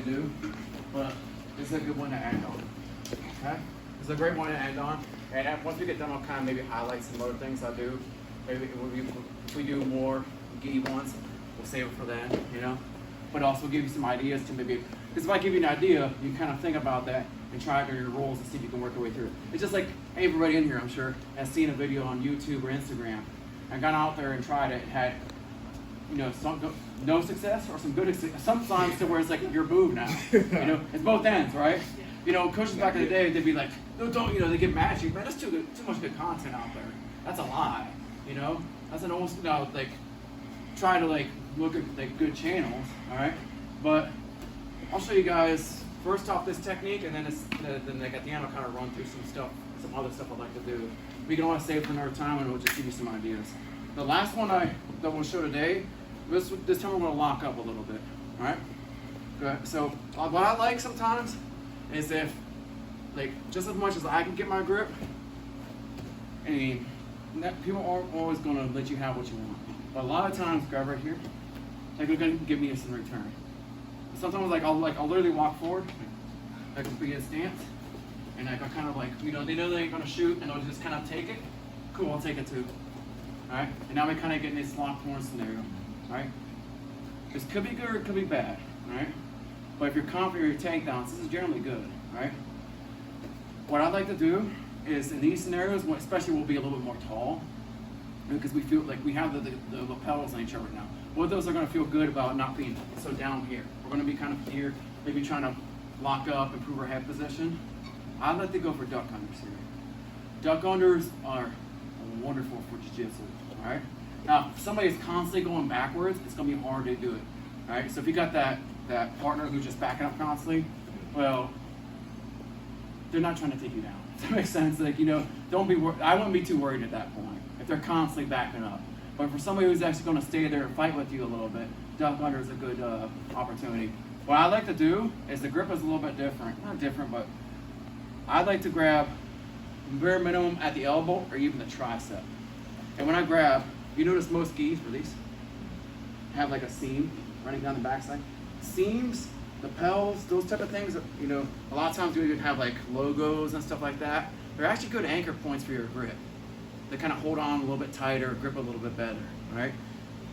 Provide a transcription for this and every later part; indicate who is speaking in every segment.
Speaker 1: normally do, but this is a good one to end on. Okay? This is a great one to end on. And once we get done, I'll kind of maybe highlight some other things I do. Maybe if we do more giddy ones, we'll save it for then, you know? But also give you some ideas to maybe, because if I give you an idea, you kind of think about that and try out your roles and see if you can work your way through it. It's just like everybody in here, I'm sure, has seen a video on YouTube or Instagram and gone out there and tried it, had, you know, some no success or some good success. Sometimes to where it's like your move now. You know, it's both ends, right? You know, coaches back in the day, they'd be like, no, don't, you know, they get mad at you, man, that's too much good content out there. That's a lie, you know? That's an almost, you know, like, try to like look at like good channels, all right? But I'll show you guys first off this technique, and then like at the end I'll kind of run through some stuff, some other stuff I'd like to do. We can always save for another time, and we'll just give you some ideas. The last one that we'll show today, this time we're going to lock up a little bit, all right? Good. So what I like sometimes is if, like, just as much as I can get my grip, and people aren't always going to let you have what you want. But a lot of times, grab right here, like they're going to give me this in return. Sometimes I'll literally walk forward, like a big stance, and like I kind of like, you know they ain't going to shoot, and they'll just kind of take it. Cool, I'll take it too. All right, and now we kind of get in this lock horn scenario. All right, this could be good or it could be bad. All right, but if you're confident with your takedowns, this is generally good. All right. What I like to do is in these scenarios, especially we'll be a little bit more tall, because we feel like we have the lapels on each other now. Both of those are going to feel good about not being so down here. We're going to be kind of here, maybe trying to lock up, improve our head position. I like to go for duck unders here. Duck unders are wonderful for jiu-jitsu, all right? Now, if somebody is constantly going backwards, it's going to be hard to do it, all right? So if you got that partner who's just backing up constantly, well, they're not trying to take you down. Does that make sense? Like, you know, don't be worried. I wouldn't be too worried at that point if they're constantly backing up. But for somebody who's actually going to stay there and fight with you a little bit, duck under is a good opportunity. What I like to do is the grip is a little bit different. Not different, but I like to grab bare minimum at the elbow or even the tricep. And when I grab, you notice most gis, release, have like a seam running down the backside. Seams, lapels, those type of things, you know, a lot of times we even have like logos and stuff like that. They're actually good anchor points for your grip. They kind of hold on a little bit tighter, grip a little bit better, right?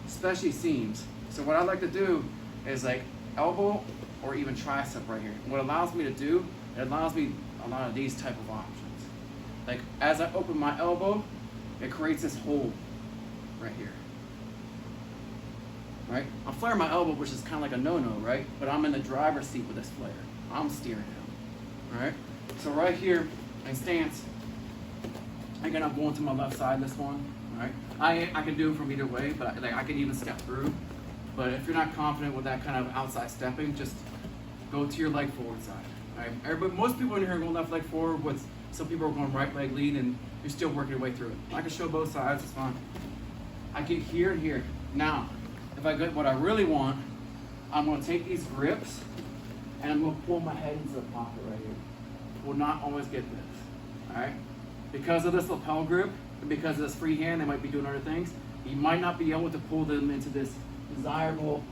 Speaker 1: Especially seams. So what I like to do is like elbow or even tricep right here. What allows me to do, it allows me a lot of these type of options. Like as I open my elbow, it creates this hole right here. Right? I'm flaring my elbow, which is kind of like a no-no, right? But I'm in the driver's seat with this flare. I'm steering him, all right? So right here in stance, again, I'm going to my left side this one, all right? I can do it from either way, but like I can even step through. But if you're not confident with that kind of outside stepping, just go to your leg forward side, all right? Everybody, most people in here are going left leg forward, with some people are going right leg lead, and you're still working your way through it. I can show both sides, it's fine. I get here and here. Now, if I get what I really want, I'm going to take these grips and I'm going to pull my head into the pocket right here. Will not always get this, all right? Because of this lapel grip and because of this free hand, they might be doing other things. You might not be able to pull them into this desirable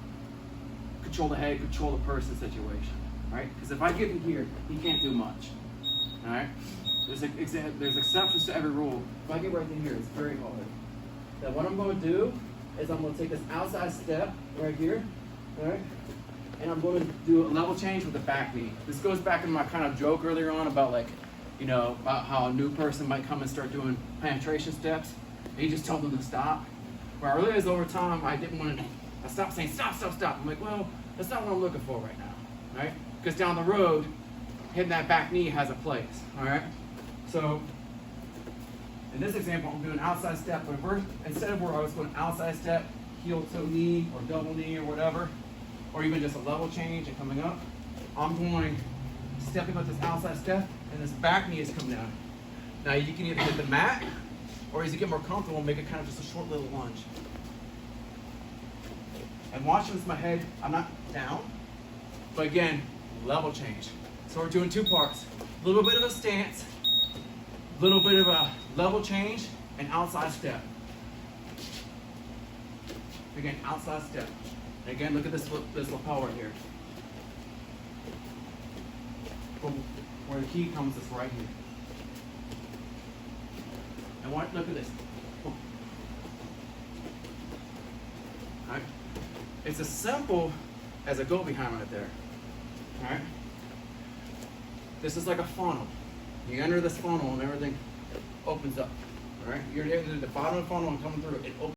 Speaker 1: control the head, control the person situation, all right? Because if I get him here, he can't do much, all right? There's exceptions to every rule. If I get right in here, it's very hard. Now what I'm going to do is I'm going to take this outside step right here, all right? And I'm going to do a level change with the back knee. This goes back to my kind of joke earlier on about like, you know, about how a new person might come and start doing penetration steps. And you just tell them to stop. Where I realized over time, I didn't want to, I stopped saying stop, stop, stop. I'm like, well, that's not what I'm looking for right now, right? Because down the road, hitting that back knee has a place, all right? So, in this example, I'm doing outside step, but first, instead of where I was going outside step, heel toe knee, or double knee, or whatever, or even just a level change and coming up, I'm going stepping with this outside step, and this back knee is coming down. Now you can either hit the mat, or as you get more comfortable, make it kind of just a short little lunge. And watch this, my head, I'm not down, but again, level change. So we're doing two parts. A little bit of a stance, a little bit of a level change, and outside step. Again, outside step. And again, look at this lapel right here. But where the key comes is right here. And look at this. Alright? It's as simple as a go behind right there. Alright? This is like a funnel. You enter this funnel and everything opens up. Alright? You're at the bottom of the funnel and coming through, it opens.